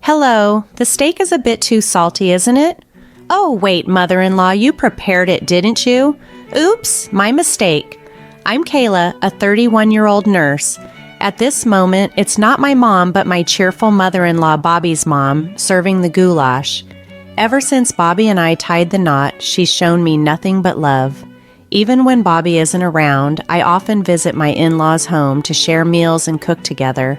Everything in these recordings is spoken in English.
Hello, the steak is a bit too salty, isn't it? Oh, wait, mother-in-law, you prepared it, didn't you? Oops, my mistake. I'm Kayla, a 31-year-old nurse. At this moment, it's not my mom, but my cheerful mother-in-law, Bobby's mom, serving the goulash. Ever since Bobby and I tied the knot, she's shown me nothing but love. Even when Bobby isn't around, I often visit my in-laws' home to share meals and cook together.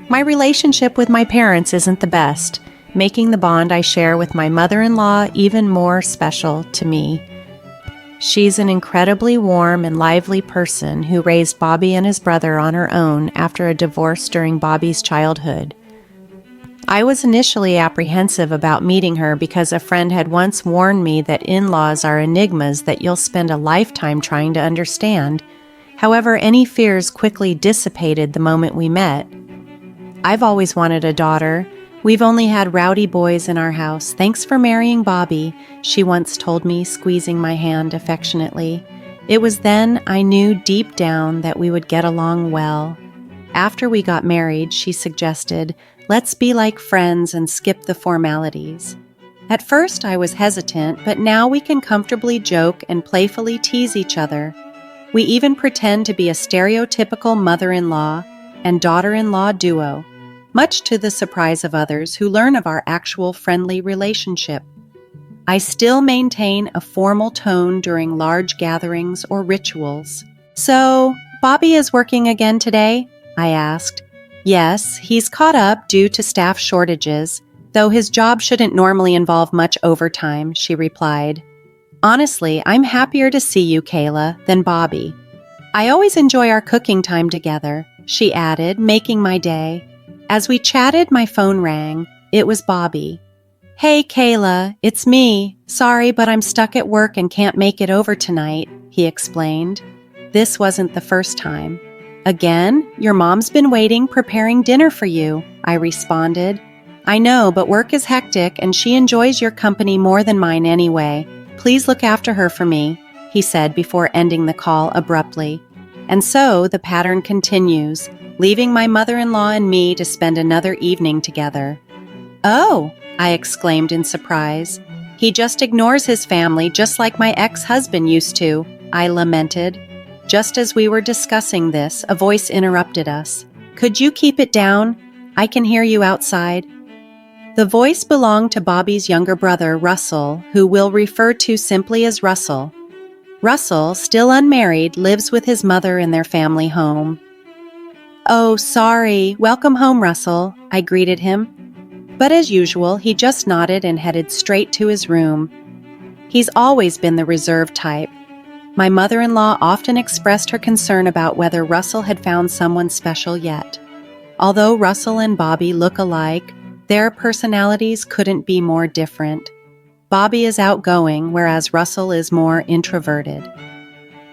My relationship with my parents isn't the best, making the bond I share with my mother-in-law even more special to me. She's an incredibly warm and lively person who raised Bobby and his brother on her own after a divorce during Bobby's childhood. I was initially apprehensive about meeting her because a friend had once warned me that in-laws are enigmas that you'll spend a lifetime trying to understand. However, any fears quickly dissipated the moment we met. I've always wanted a daughter. We've only had rowdy boys in our house. Thanks for marrying Bobby, she once told me, squeezing my hand affectionately. It was then I knew deep down that we would get along well. After we got married, she suggested, let's be like friends and skip the formalities. At first, I was hesitant, but now we can comfortably joke and playfully tease each other. We even pretend to be a stereotypical mother-in-law and daughter-in-law duo, much to the surprise of others who learn of our actual friendly relationship. I still maintain a formal tone during large gatherings or rituals. So, Bobby is working again today? I asked. Yes, he's caught up due to staff shortages, though his job shouldn't normally involve much overtime, she replied. Honestly, I'm happier to see you, Kayla, than Bobby. I always enjoy our cooking time together, she added, making my day. As we chatted, my phone rang. It was Bobby. Hey, Kayla, it's me. Sorry, but I'm stuck at work and can't make it over tonight, he explained. This wasn't the first time. Again? Your mom's been waiting, preparing dinner for you, I responded. I know, but work is hectic and she enjoys your company more than mine anyway. Please look after her for me, he said before ending the call abruptly. And so the pattern continues, leaving my mother-in-law and me to spend another evening together. Oh, I exclaimed in surprise. He just ignores his family just like my ex-husband used to, I lamented. Just as we were discussing this, a voice interrupted us. Could you keep it down? I can hear you outside. The voice belonged to Bobby's younger brother, Russell, who we'll refer to simply as Russell. Russell, still unmarried, lives with his mother in their family home. Oh, sorry. Welcome home, Russell, I greeted him. But as usual, he just nodded and headed straight to his room. He's always been the reserved type. My mother-in-law often expressed her concern about whether Russell had found someone special yet. Although Russell and Bobby look alike, their personalities couldn't be more different. Bobby is outgoing, whereas Russell is more introverted.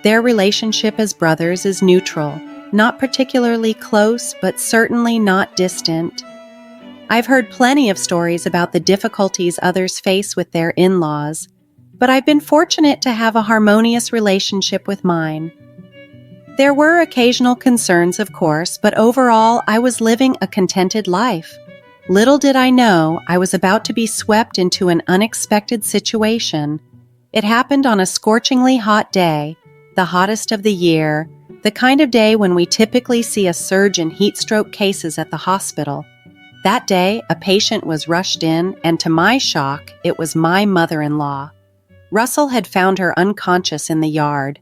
Their relationship as brothers is neutral. Not particularly close, but certainly not distant. I've heard plenty of stories about the difficulties others face with their in-laws, but I've been fortunate to have a harmonious relationship with mine. There were occasional concerns, of course, but overall, I was living a contented life. Little did I know I was about to be swept into an unexpected situation. It happened on a scorchingly hot day, the hottest of the year, the kind of day when we typically see a surge in heat stroke cases at the hospital. That day, a patient was rushed in, and to my shock, it was my mother-in-law. Russell had found her unconscious in the yard.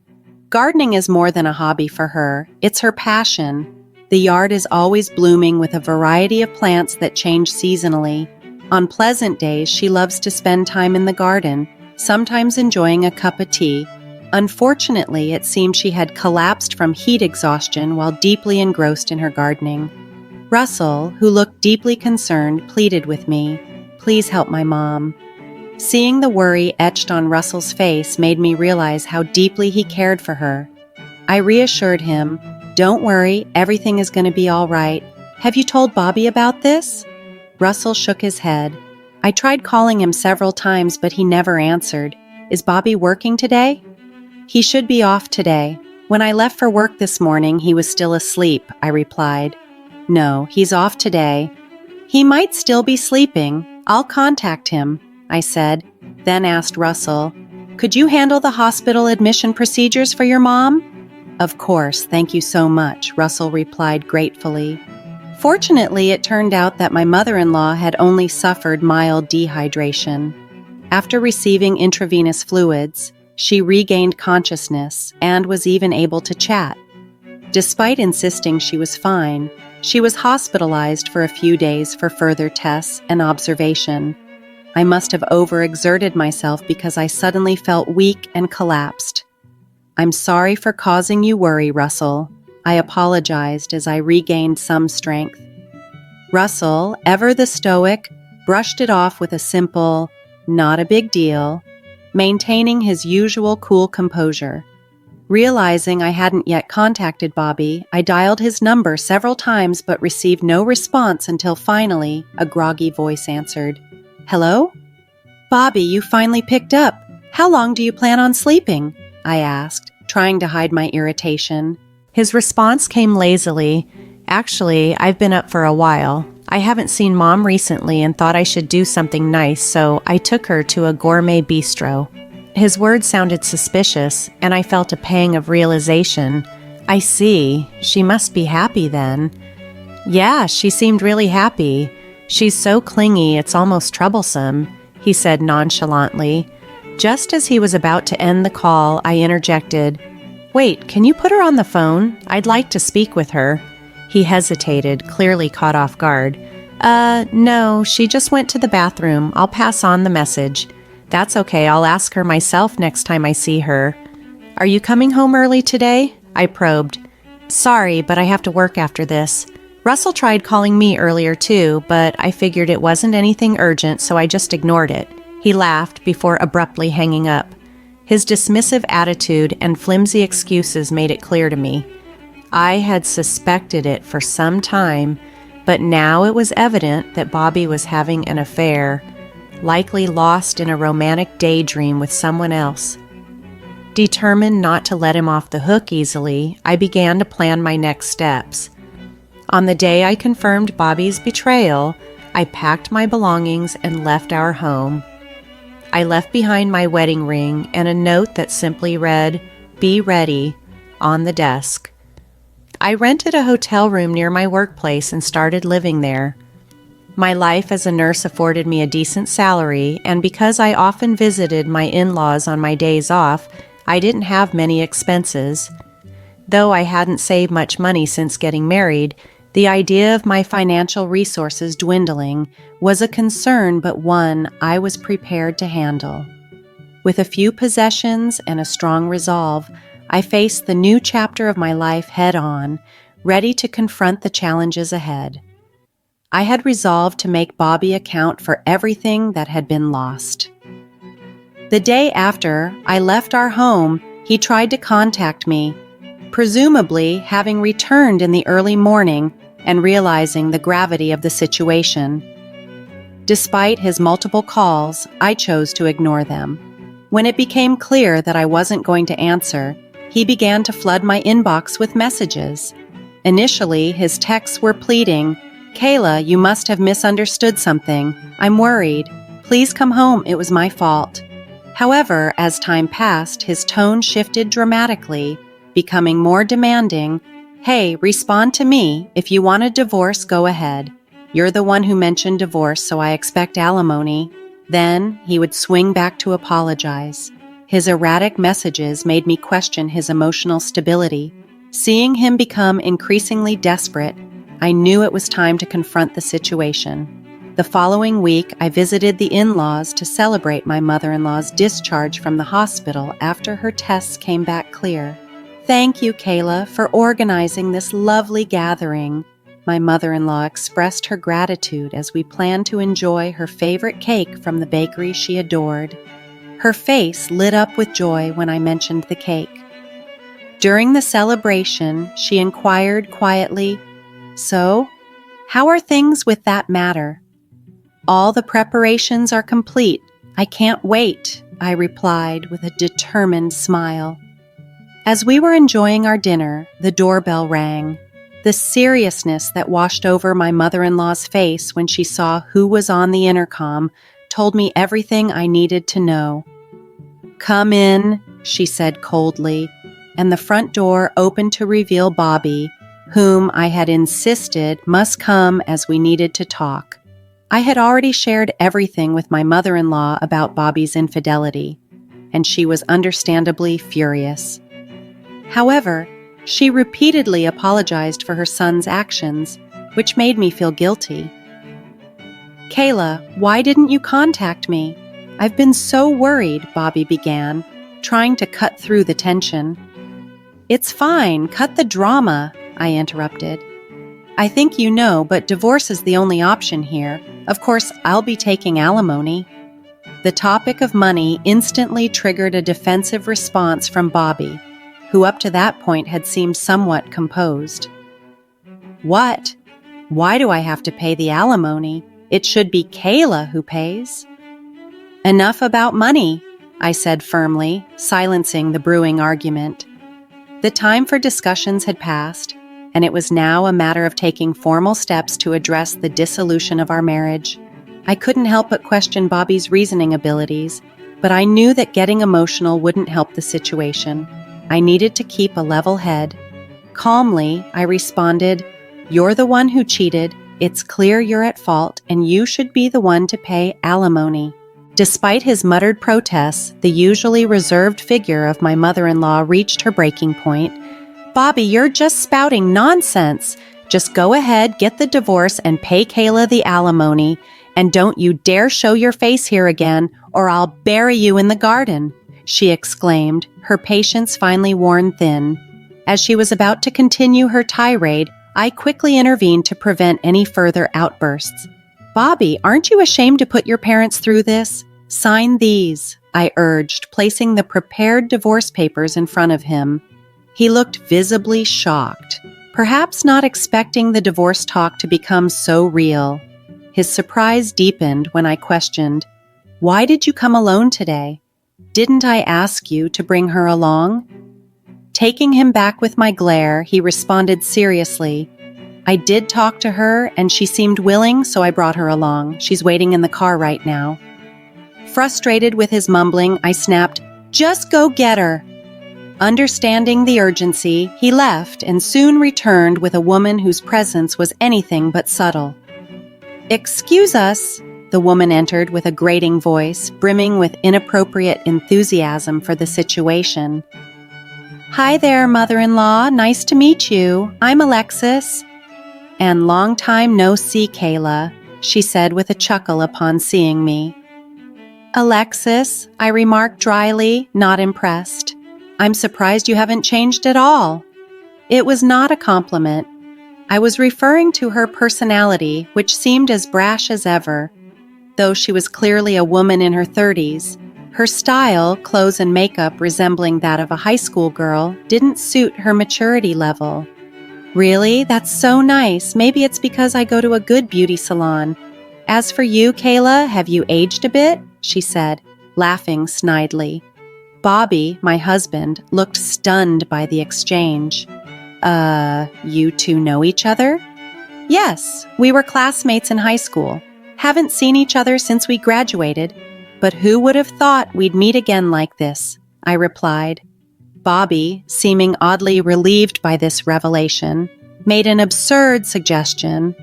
Gardening is more than a hobby for her. It's her passion. The yard is always blooming with a variety of plants that change seasonally. On pleasant days, she loves to spend time in the garden, sometimes enjoying a cup of tea. Unfortunately, it seemed she had collapsed from heat exhaustion while deeply engrossed in her gardening. Russell, who looked deeply concerned, pleaded with me, "Please help my mom." Seeing the worry etched on Russell's face made me realize how deeply he cared for her. I reassured him, "Don't worry, everything is going to be all right. Have you told Bobby about this?" Russell shook his head. I tried calling him several times, but he never answered. Is Bobby working today? He should be off today. When I left for work this morning, he was still asleep, I replied. No, he's off today. He might still be sleeping. I'll contact him, I said, then asked Russell, could you handle the hospital admission procedures for your mom? Of course, thank you so much, Russell replied gratefully. Fortunately, it turned out that my mother-in-law had only suffered mild dehydration. After receiving intravenous fluids, she regained consciousness and was even able to chat. Despite insisting she was fine, she was hospitalized for a few days for further tests and observation. I must have overexerted myself because I suddenly felt weak and collapsed. I'm sorry for causing you worry, Russell. I apologized as I regained some strength. Russell, ever the stoic, brushed it off with a simple, not a big deal, maintaining his usual cool composure. Realizing I hadn't yet contacted Bobby, I dialed his number several times but received no response until finally a groggy voice answered. Hello? Bobby, you finally picked up. How long do you plan on sleeping? I asked, trying to hide my irritation. His response came lazily. Actually, I've been up for a while. I haven't seen Mom recently and thought I should do something nice, so I took her to a gourmet bistro. His words sounded suspicious, and I felt a pang of realization. I see. She must be happy then. Yeah, she seemed really happy. She's so clingy, it's almost troublesome, he said nonchalantly. Just as he was about to end the call, I interjected, Wait, can you put her on the phone? I'd like to speak with her. He hesitated, clearly caught off guard. No, she just went to the bathroom. I'll pass on the message. That's okay, I'll ask her myself next time I see her. Are you coming home early today? I probed. Sorry, but I have to work after this. Russell tried calling me earlier too, but I figured it wasn't anything urgent, so I just ignored it. He laughed before abruptly hanging up. His dismissive attitude and flimsy excuses made it clear to me. I had suspected it for some time, but now it was evident that Bobby was having an affair, likely lost in a romantic daydream with someone else. Determined not to let him off the hook easily, I began to plan my next steps. On the day I confirmed Bobby's betrayal, I packed my belongings and left our home. I left behind my wedding ring and a note that simply read, "Be ready," on the desk. I rented a hotel room near my workplace and started living there. My life as a nurse afforded me a decent salary, and because I often visited my in-laws on my days off, I didn't have many expenses. Though I hadn't saved much money since getting married, the idea of my financial resources dwindling was a concern, but one I was prepared to handle. With a few possessions and a strong resolve, I faced the new chapter of my life head-on, ready to confront the challenges ahead. I had resolved to make Bobby account for everything that had been lost. The day after I left our home, he tried to contact me, presumably having returned in the early morning and realizing the gravity of the situation. Despite his multiple calls, I chose to ignore them. When it became clear that I wasn't going to answer, he began to flood my inbox with messages. Initially, his texts were pleading, "Kayla, you must have misunderstood something. I'm worried. Please come home, it was my fault." However, as time passed, his tone shifted dramatically, becoming more demanding. "Hey, respond to me. If you want a divorce, go ahead. You're the one who mentioned divorce, so I expect alimony." Then he would swing back to apologize. His erratic messages made me question his emotional stability. Seeing him become increasingly desperate, I knew it was time to confront the situation. The following week, I visited the in-laws to celebrate my mother-in-law's discharge from the hospital after her tests came back clear. "Thank you, Kayla, for organizing this lovely gathering." My mother-in-law expressed her gratitude as we planned to enjoy her favorite cake from the bakery she adored. Her face lit up with joy when I mentioned the cake. During the celebration, she inquired quietly, "So, how are things with that matter?" "All the preparations are complete. I can't wait," I replied with a determined smile. As we were enjoying our dinner, the doorbell rang. The seriousness that washed over my mother-in-law's face when she saw who was on the intercom told me everything I needed to know. "Come in," she said coldly, and the front door opened to reveal Bobby, whom I had insisted must come as we needed to talk. I had already shared everything with my mother-in-law about Bobby's infidelity, and she was understandably furious. However, she repeatedly apologized for her son's actions, which made me feel guilty. "Kayla, why didn't you contact me? I've been so worried," Bobby began, trying to cut through the tension. "It's fine, cut the drama," I interrupted. "I think you know, but divorce is the only option here. Of course, I'll be taking alimony." The topic of money instantly triggered a defensive response from Bobby, who up to that point had seemed somewhat composed. "What? Why do I have to pay the alimony? It should be Kayla who pays." "Enough about money," I said firmly, silencing the brewing argument. The time for discussions had passed, and it was now a matter of taking formal steps to address the dissolution of our marriage. I couldn't help but question Bobby's reasoning abilities, but I knew that getting emotional wouldn't help the situation. I needed to keep a level head. Calmly, I responded, "You're the one who cheated. It's clear you're at fault, and you should be the one to pay alimony." Despite his muttered protests, the usually reserved figure of my mother-in-law reached her breaking point. "Bobby, you're just spouting nonsense. Just go ahead, get the divorce, and pay Kayla the alimony, and don't you dare show your face here again, or I'll bury you in the garden," she exclaimed, her patience finally worn thin. As she was about to continue her tirade, I quickly intervened to prevent any further outbursts. "Bobby, aren't you ashamed to put your parents through this? Sign these," I urged, placing the prepared divorce papers in front of him. He looked visibly shocked, perhaps not expecting the divorce talk to become so real. His surprise deepened when I questioned, "Why did you come alone today? Didn't I ask you to bring her along?" Taking him back with my glare, he responded seriously, "I did talk to her, and she seemed willing, so I brought her along. She's waiting in the car right now." Frustrated with his mumbling, I snapped, "Just go get her." Understanding the urgency, he left and soon returned with a woman whose presence was anything but subtle. "Excuse us," the woman entered with a grating voice, brimming with inappropriate enthusiasm for the situation. "Hi there, mother-in-law. Nice to meet you. I'm Alexis." "And long time no see, Kayla," she said with a chuckle upon seeing me. "Alexis," I remarked dryly, not impressed. "I'm surprised you haven't changed at all." It was not a compliment. I was referring to her personality, which seemed as brash as ever. Though she was clearly a woman in her 30s, her style, clothes and makeup resembling that of a high school girl, didn't suit her maturity level. "Really? That's so nice. Maybe it's because I go to a good beauty salon. As for you, Kayla, have you aged a bit?" she said, laughing snidely. Bobby, my husband, looked stunned by the exchange. You two know each other?" "Yes, we were classmates in high school. Haven't seen each other since we graduated, but who would have thought we'd meet again like this?" I replied. Bobby, seeming oddly relieved by this revelation, made an absurd suggestion.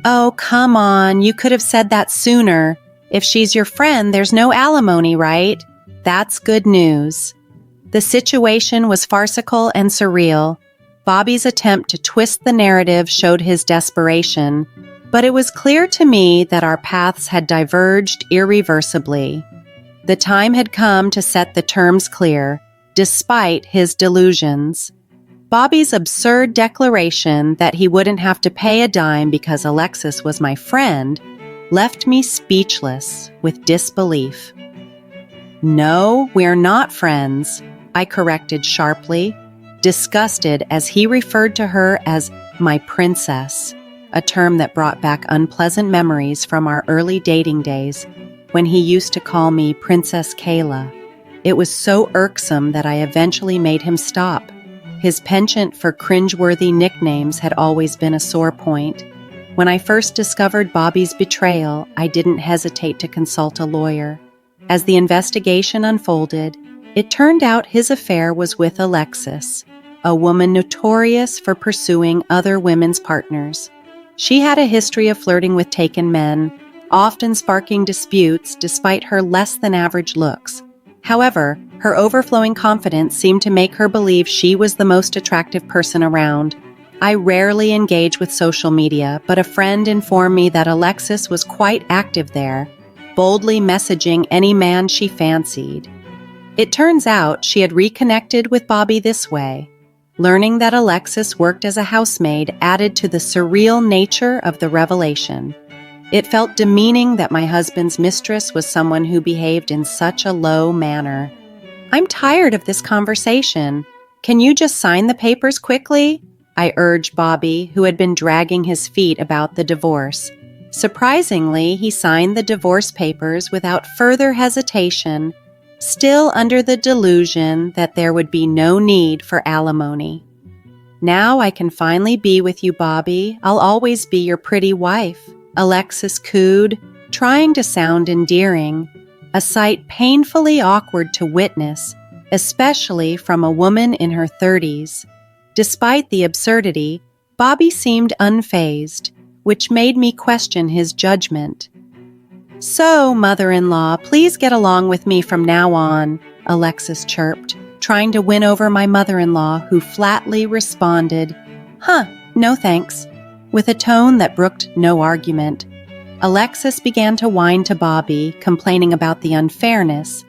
"Oh, come on, you could have said that sooner. If she's your friend, there's no alimony, right? That's good news." The situation was farcical and surreal. Bobby's attempt to twist the narrative showed his desperation, but it was clear to me that our paths had diverged irreversibly. The time had come to set the terms clear, despite his delusions. Bobby's absurd declaration that he wouldn't have to pay a dime because Alexis was my friend left me speechless with disbelief. "No, we're not friends," I corrected sharply, disgusted as he referred to her as my princess, a term that brought back unpleasant memories from our early dating days when he used to call me Princess Kayla. It was so irksome that I eventually made him stop. His penchant for cringeworthy nicknames had always been a sore point. When I first discovered Bobby's betrayal, I didn't hesitate to consult a lawyer. As the investigation unfolded, it turned out his affair was with Alexis, a woman notorious for pursuing other women's partners. She had a history of flirting with taken men, often sparking disputes despite her less-than-average looks. However, her overflowing confidence seemed to make her believe she was the most attractive person around. I rarely engage with social media, but a friend informed me that Alexis was quite active there, boldly messaging any man she fancied. It turns out she had reconnected with Bobby this way. Learning that Alexis worked as a housemaid added to the surreal nature of the revelation. It felt demeaning that my husband's mistress was someone who behaved in such a low manner. "I'm tired of this conversation. Can you just sign the papers quickly?" I urged Bobby, who had been dragging his feet about the divorce. Surprisingly, he signed the divorce papers without further hesitation, still under the delusion that there would be no need for alimony. "Now I can finally be with you, Bobby. I'll always be your pretty wife," Alexis cooed, trying to sound endearing, a sight painfully awkward to witness, especially from a woman in her 30s. Despite the absurdity, Bobby seemed unfazed, which made me question his judgment. "So, mother-in-law, please get along with me from now on," Alexis chirped, trying to win over my mother-in-law, who flatly responded, "Huh, no thanks," with a tone that brooked no argument. Alexis began to whine to Bobby, complaining about the unfairness,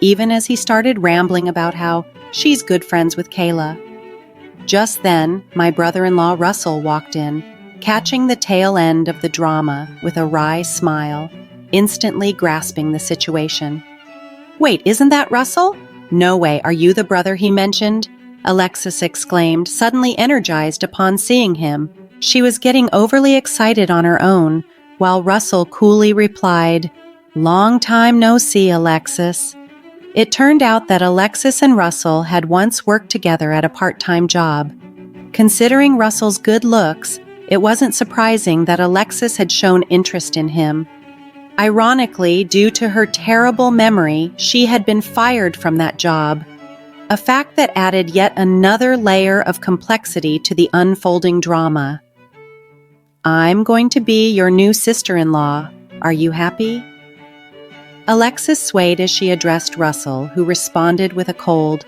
even as he started rambling about how she's good friends with Kayla. Just then, my brother-in-law Russell walked in, catching the tail end of the drama with a wry smile, instantly grasping the situation. "Wait, isn't that Russell? No way, are you the brother he mentioned?" Alexis exclaimed, suddenly energized upon seeing him. She was getting overly excited on her own, while Russell coolly replied, "Long time no see, Alexis." It turned out that Alexis and Russell had once worked together at a part-time job. Considering Russell's good looks, it wasn't surprising that Alexis had shown interest in him. Ironically, due to her terrible memory, she had been fired from that job, a fact that added yet another layer of complexity to the unfolding drama. "I'm going to be your new sister-in-law. Are you happy?" Alexis swayed as she addressed Russell, who responded with a cold,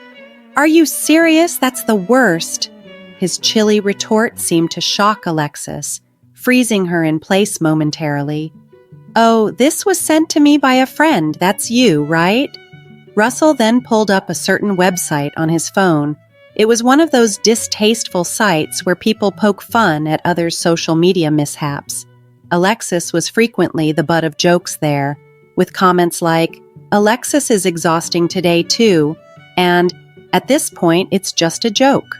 "Are you serious? That's the worst." His chilly retort seemed to shock Alexis, freezing her in place momentarily. "Oh, this was sent to me by a friend. That's you, right?" Russell then pulled up a certain website on his phone. It was one of those distasteful sites where people poke fun at others' social media mishaps. Alexis was frequently the butt of jokes there, with comments like, "Alexis is exhausting today too," and "At this point, it's just a joke."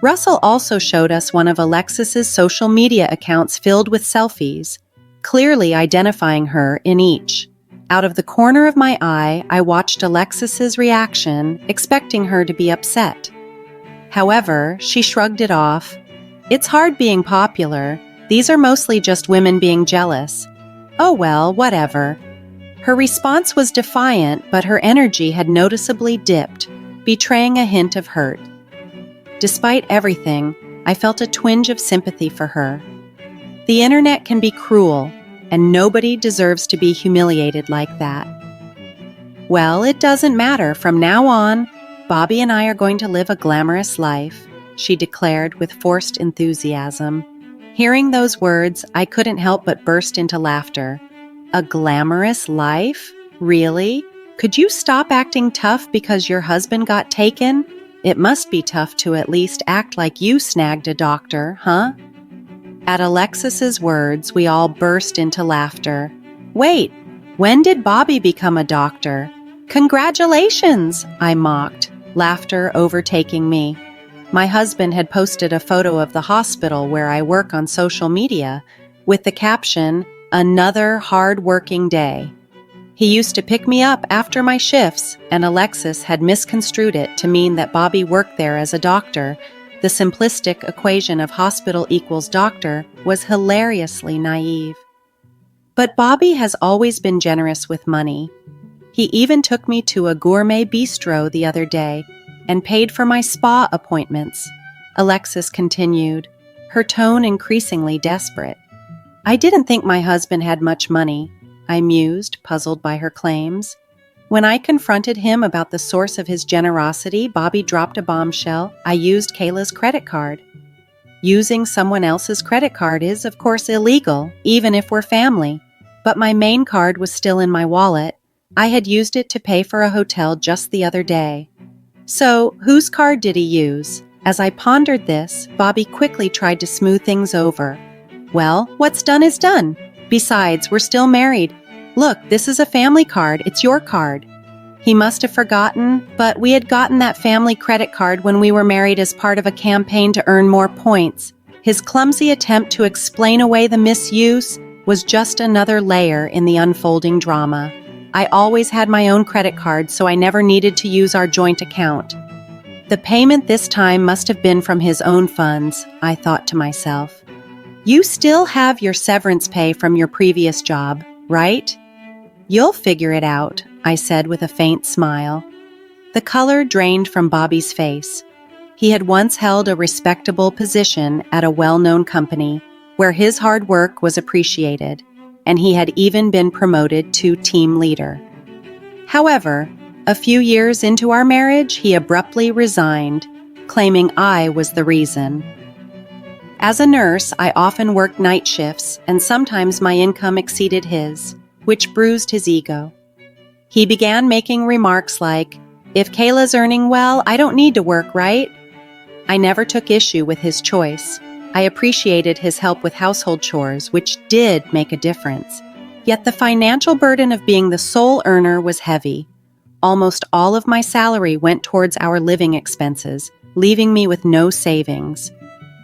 Russell also showed us one of Alexis's social media accounts filled with selfies, clearly identifying her in each. Out of the corner of my eye, I watched Alexis's reaction, expecting her to be upset. However, she shrugged it off. "It's hard being popular. These are mostly just women being jealous. Oh well, whatever." Her response was defiant, but her energy had noticeably dipped, betraying a hint of hurt. Despite everything, I felt a twinge of sympathy for her. The internet can be cruel, and nobody deserves to be humiliated like that. "Well, it doesn't matter. From now on, Bobby and I are going to live a glamorous life," she declared with forced enthusiasm. Hearing those words, I couldn't help but burst into laughter. A glamorous life? Really? Could you stop acting tough because your husband got taken? It must be tough to at least act like you snagged a doctor, huh? At Alexis's words, we all burst into laughter. "Wait, when did Bobby become a doctor?" "Congratulations," I mocked, laughter overtaking me. My husband had posted a photo of the hospital where I work on social media with the caption, "Another hard-working day." He used to pick me up after my shifts, and Alexis had misconstrued it to mean that Bobby worked there as a doctor. The simplistic equation of hospital equals doctor was hilariously naive. But Bobby has always been generous with money. He even took me to a gourmet bistro the other day and paid for my spa appointments. Alexis continued, her tone increasingly desperate. I didn't think my husband had much money, I mused, puzzled by her claims. When I confronted him about the source of his generosity, Bobby dropped a bombshell. I used Kayla's credit card. Using someone else's credit card is, of course, illegal, even if we're family. But my main card was still in my wallet. I had used it to pay for a hotel just the other day. So, whose card did he use? As I pondered this, Bobby quickly tried to smooth things over. Well, what's done is done. Besides, we're still married. Look, this is a family card. It's your card. He must have forgotten, but we had gotten that family credit card when we were married as part of a campaign to earn more points. His clumsy attempt to explain away the misuse was just another layer in the unfolding drama. I always had my own credit card, so I never needed to use our joint account. The payment this time must have been from his own funds, I thought to myself. You still have your severance pay from your previous job, right? You'll figure it out, I said with a faint smile. The color drained from Bobby's face. He had once held a respectable position at a well-known company where his hard work was appreciated, and he had even been promoted to team leader. However, a few years into our marriage, he abruptly resigned, claiming I was the reason. As a nurse, I often worked night shifts, and sometimes my income exceeded his, which bruised his ego. He began making remarks like, "If Kayla's earning well, I don't need to work, right?" I never took issue with his choice. I appreciated his help with household chores, which did make a difference. Yet the financial burden of being the sole earner was heavy. Almost all of my salary went towards our living expenses, leaving me with no savings.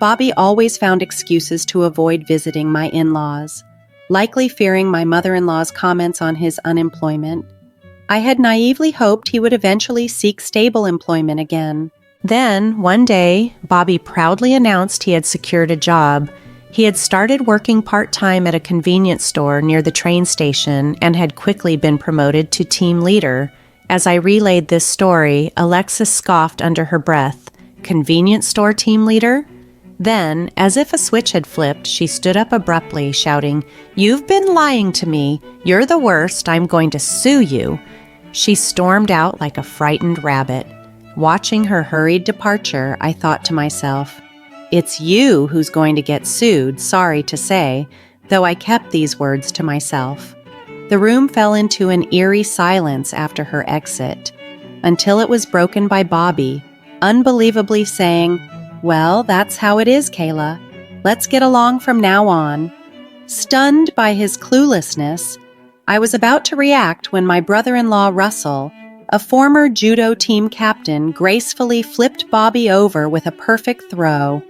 Bobby always found excuses to avoid visiting my in-laws, likely fearing my mother-in-law's comments on his unemployment. I had naively hoped he would eventually seek stable employment again. Then, one day, Bobby proudly announced he had secured a job. He had started working part-time at a convenience store near the train station and had quickly been promoted to team leader. As I relayed this story, Alexis scoffed under her breath. "Convenience store team leader?" Then, as if a switch had flipped, she stood up abruptly, shouting, "You've been lying to me. You're the worst. I'm going to sue you." She stormed out like a frightened rabbit. Watching her hurried departure, I thought to myself, "It's you who's going to get sued, sorry to say," though I kept these words to myself. The room fell into an eerie silence after her exit, until it was broken by Bobby, unbelievably saying, "Well, that's how it is, Kayla. Let's get along from now on." Stunned by his cluelessness, I was about to react when my brother-in-law Russell, a former judo team captain, gracefully flipped Bobby over with a perfect throw.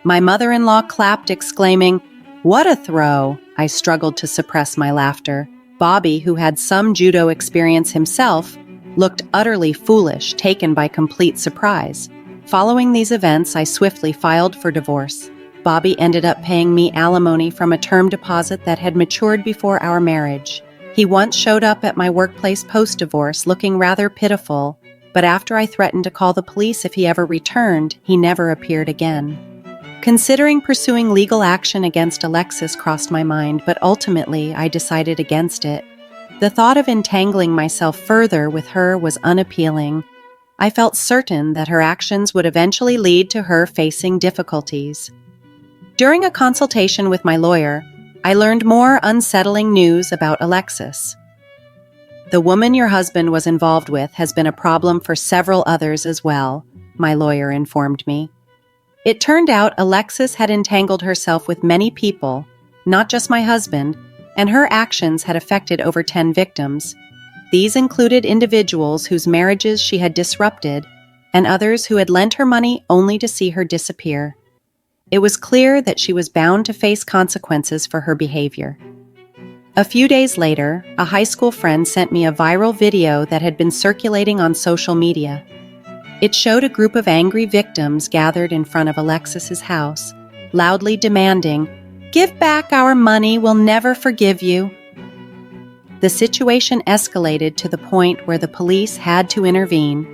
My mother-in-law clapped, exclaiming, "What a throw!" I struggled to suppress my laughter. Bobby, who had some judo experience himself, looked utterly foolish, taken by complete surprise. Following these events, I swiftly filed for divorce. Bobby ended up paying me alimony from a term deposit that had matured before our marriage. He once showed up at my workplace post-divorce looking rather pitiful, but after I threatened to call the police if he ever returned, he never appeared again. Considering pursuing legal action against Alexis crossed my mind, but ultimately I decided against it. The thought of entangling myself further with her was unappealing. I felt certain that her actions would eventually lead to her facing difficulties. During a consultation with my lawyer, I learned more unsettling news about Alexis. "The woman your husband was involved with has been a problem for several others as well," my lawyer informed me. It turned out Alexis had entangled herself with many people, not just my husband, and her actions had affected over 10 victims. These included individuals whose marriages she had disrupted and others who had lent her money only to see her disappear. It was clear that she was bound to face consequences for her behavior. A few days later, a high school friend sent me a viral video that had been circulating on social media. It showed a group of angry victims gathered in front of Alexis's house, loudly demanding, "Give back our money, we'll never forgive you." The situation escalated to the point where the police had to intervene.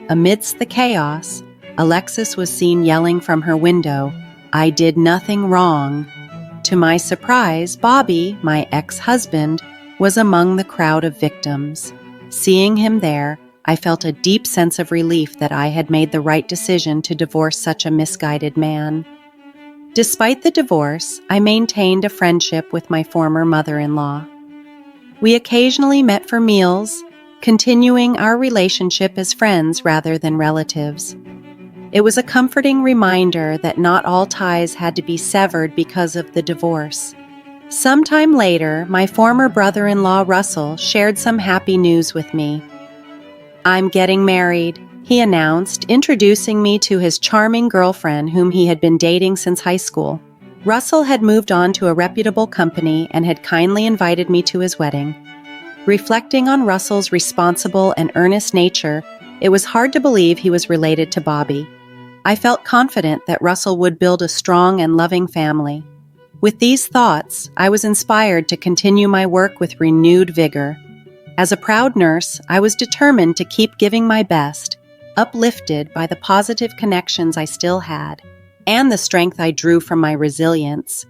Amidst the chaos, Alexis was seen yelling from her window, "I did nothing wrong." To my surprise, Bobby, my ex-husband, was among the crowd of victims. Seeing him there, I felt a deep sense of relief that I had made the right decision to divorce such a misguided man. Despite the divorce, I maintained a friendship with my former mother-in-law. We occasionally met for meals, continuing our relationship as friends rather than relatives. It was a comforting reminder that not all ties had to be severed because of the divorce. Sometime later, my former brother-in-law Russell shared some happy news with me. "I'm getting married," he announced, introducing me to his charming girlfriend whom he had been dating since high school. Russell had moved on to a reputable company and had kindly invited me to his wedding. Reflecting on Russell's responsible and earnest nature, it was hard to believe he was related to Bobby. I felt confident that Russell would build a strong and loving family. With these thoughts, I was inspired to continue my work with renewed vigor. As a proud nurse, I was determined to keep giving my best, uplifted by the positive connections I still had, and the strength I drew from my resilience.